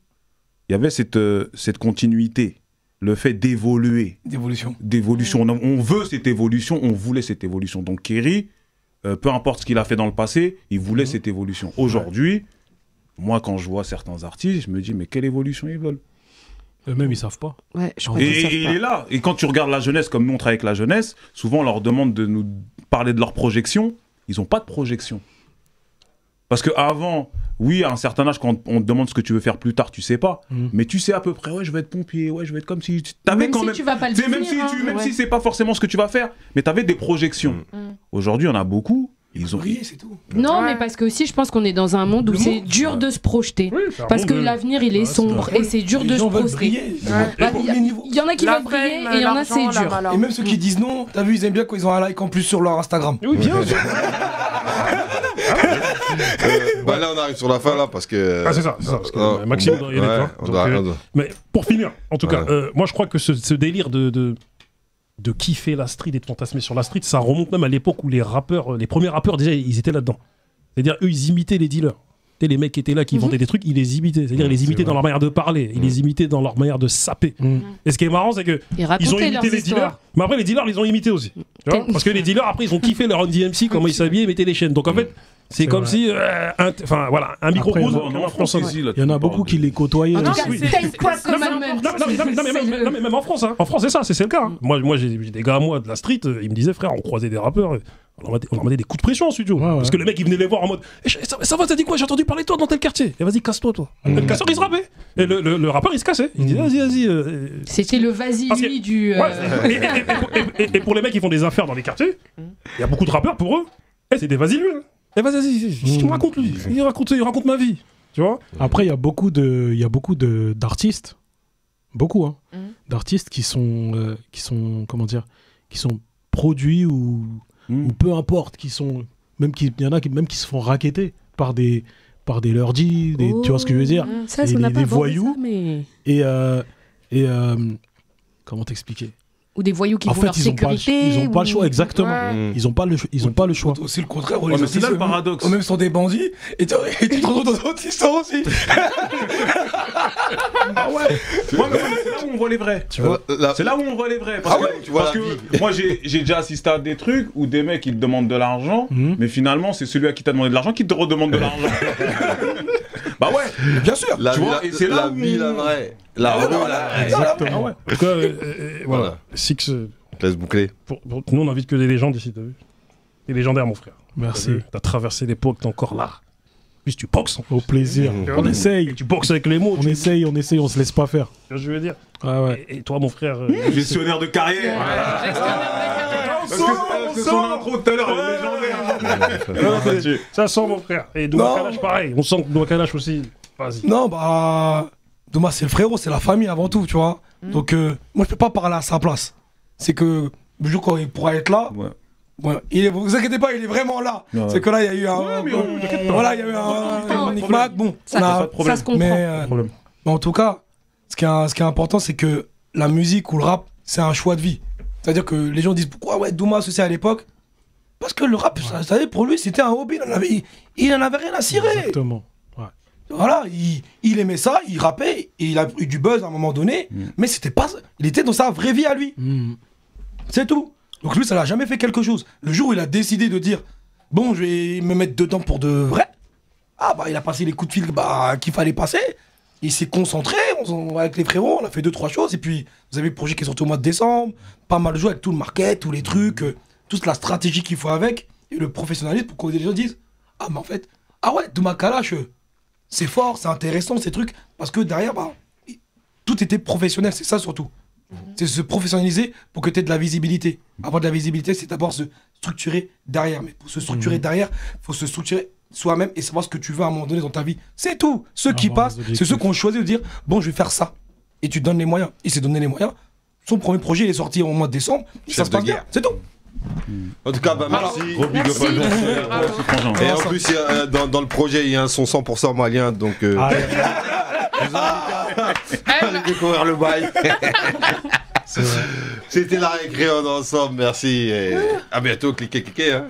il y avait cette continuité, le fait d'évoluer. D'évolution. On veut cette évolution, on voulait cette évolution. Donc Kerry, peu importe ce qu'il a fait dans le passé, il voulait cette évolution. Aujourd'hui, moi, quand je vois certains artistes, je me dis, mais quelle évolution ils veulent? Eux-mêmes, ils savent pas. Ouais, je crois Et qu'ils savent il pas. est là. Et quand tu regardes la jeunesse, comme nous on travaille avec la jeunesse, souvent on leur demande de nous parler de leur projection. Ils n'ont pas de projection. Parce qu'avant, oui, à un certain âge, quand on te demande ce que tu veux faire plus tard, tu sais pas. Mais tu sais à peu près, ouais, je vais être pompier, ouais, je vais être comme si. T'avais Même quand si même. tu vas pas le Tu sais, même devenir, si, hein, même ouais. si c'est pas forcément ce que tu vas faire, mais t'avais des projections. Aujourd'hui, il y en a beaucoup. Ils ont. Oui, c'est tout. Non, Ouais. mais parce que aussi, je pense qu'on est dans un monde où c'est dur de se projeter. Parce que l'avenir, il est sombre et c'est dur de Les se gens veulent projeter. briller. Bah, Au Il premier niveau. y en a qui La veulent briller fame, et il y en a, c'est l'argent, la dur. malheur. Et même ceux qui disent non, t'as vu, ils aiment bien quand ils ont un like en plus sur leur Instagram. Oui, bien sûr. Bah là, on arrive sur la fin, là, parce que. Ah, c'est ça. Parce que Maxime doit y aller. ouais, toi. on Donc, doit- on doit- Mais pour finir, en tout cas, Ouais. moi je crois que ce délire de kiffer la street et de fantasmer sur la street, ça remonte même à l'époque où les premiers rappeurs déjà, ils étaient là-dedans. C'est-à-dire, eux, ils imitaient les dealers. Tu sais, les mecs qui étaient là, qui vendaient des trucs, ils les imitaient. C'est-à-dire, ils les imitaient dans leur manière de parler, ils les imitaient dans leur manière de saper. Et ce qui est marrant, c'est que Ils ils ont racontaient imité leurs les dealers, histoires. mais après les dealers, ils ont imité aussi. Tu vois, parce que les dealers, après, ils ont kiffé leur Run DMC, comment ils s'habillaient, ils mettaient des chaînes. Donc en fait, c'est comme vrai. si, enfin voilà, un microcosme. Après, En France aussi, là, Il y en a tu beaucoup parles qui les côtoyaient. En tout aussi. cas, oui. c'est- Ten Crap c'est- Commandments. Non, mais même en France, hein. En France, c'est ça, c'est le cas. hein. Moi, j'ai des gars à moi de la street, ils me disaient, frère, on croisait des rappeurs, on leur mettait des coups de pression en studio. Ouais, ouais. Parce que le mec, il venait les voir en mode, ça va, t'as dit quoi? J'ai entendu parler de toi dans tel quartier. Et vas-y, casse-toi, toi. Le casseur, il se rappait. Et le rappeur, il se cassait. Il disait, vas-y. C'était le vas-y Parce que- lui du. Ouais, et pour les mecs qui font des affaires dans les quartiers, il y a beaucoup de rappeurs pour eux. C'est des vas-y lui. hein. Eh vas-y, qu'est-ce qu'il me raconte lui? Il raconte ma vie. Tu vois? Après, il y a beaucoup d'artistes, beaucoup, hein, d'artistes qui sont, comment dire, qui sont produits ou peu importe, qui sont, il y en a qui se font racketter par des lordis, tu vois ce que je veux dire? Ça, Et on n'a des pas abordé voyous. ça, mais... Et comment t'expliquer? Ou des voyous qui En font fait, leur ils ont pas le sécurité. choix, exactement. Ouais. Ils ont pas le choix. Aussi le contraire. Ouais, mais c'est là le paradoxe. Eux-mêmes sont des bandits et tu te retrouves dans d'autres histoires aussi. Ah ouais. C'est là où on voit les vrais. Tu vois? C'est là où on voit les vrais. Parce Ah ouais, que, tu vois parce la que moi, j'ai déjà assisté à des trucs où des mecs, ils te demandent de l'argent, mais finalement, c'est celui à qui t'a demandé de l'argent qui te redemande de l'argent. Bah ouais. Bien sûr. La Tu vie, vois, et c'est là la où- vie, la vraie. La rue, la Exactement. En tout cas, voilà. Six, Je laisse boucler. nous, on invite que des légendes ici, t'as vu? Des légendaires, mon frère. Merci. T'as traversé l'époque, t'es encore là. Plus tu boxes. Au plaisir. On essaye. Tu boxes avec les mots. On essaye, on se laisse pas faire. Tu vois ce que je veux dire. Ah ouais. Et toi, mon frère. Gestionnaire de carrière. Parce que son intro tout à l'heure, elle est légendaire. Ça sent, mon frère. Et Douma Kalash, pareil. On sent que Douma Kalash aussi. Vas-y. Non, bah. Douma, c'est le frérot, c'est la famille avant tout, tu vois. Donc, moi, je peux pas parler à sa place. C'est que le jour quand il pourra être là. Ouais, vous inquiétez pas, il est vraiment là. Ouais. C'est que là, il y a eu un. Voilà, il y a eu un micmac. Bon, ça se comprend. Mais en tout cas, ce qui est important, c'est que la musique ou le rap, c'est un choix de vie. C'est-à-dire que les gens disent pourquoi Douma ceci à l'époque. Parce que le rap, ça, pour lui, c'était un hobby. Il en avait rien à cirer. Exactement. Ouais. Voilà, il aimait ça, il rappait, et il a eu du buzz à un moment donné, mais c'était pas. Il était dans sa vraie vie à lui. C'est tout. Donc lui, ça l'a jamais fait quelque chose. Le jour où il a décidé de dire bon, je vais me mettre dedans pour de vrai, il a passé les coups de fil qu'il fallait passer. Il s'est concentré avec les frérots, on a fait 2-3 choses. Et puis, vous avez le projet qui est sorti au mois de décembre. Pas mal de joué avec tout le market, tous les trucs, toute la stratégie qu'il faut avec. Et le professionnalisme pour que les gens disent mais en fait, Douma Kalash, c'est fort, c'est intéressant ces trucs. Parce que derrière, tout était professionnel, c'est ça surtout. C'est se professionnaliser pour que tu aies de la visibilité. Avoir de la visibilité, c'est d'abord se structurer derrière. Mais pour se structurer derrière, il faut se structurer soi-même et savoir ce que tu veux à un moment donné dans ta vie. C'est tout. Ceux qui passent, c'est ceux qui ont choisi de dire bon, je vais faire ça. Et tu te donnes les moyens. Il s'est donné les moyens. Son premier projet, il est sorti au mois de décembre. Ça se passe bien. C'est tout. En tout cas, merci. Gros big up à nous. Et en plus, dans le projet, il y a un son 100% malien. Donc, allez découvrir le bail. C'était la récré ensemble. Merci. Et à bientôt. Cliquez. Hein.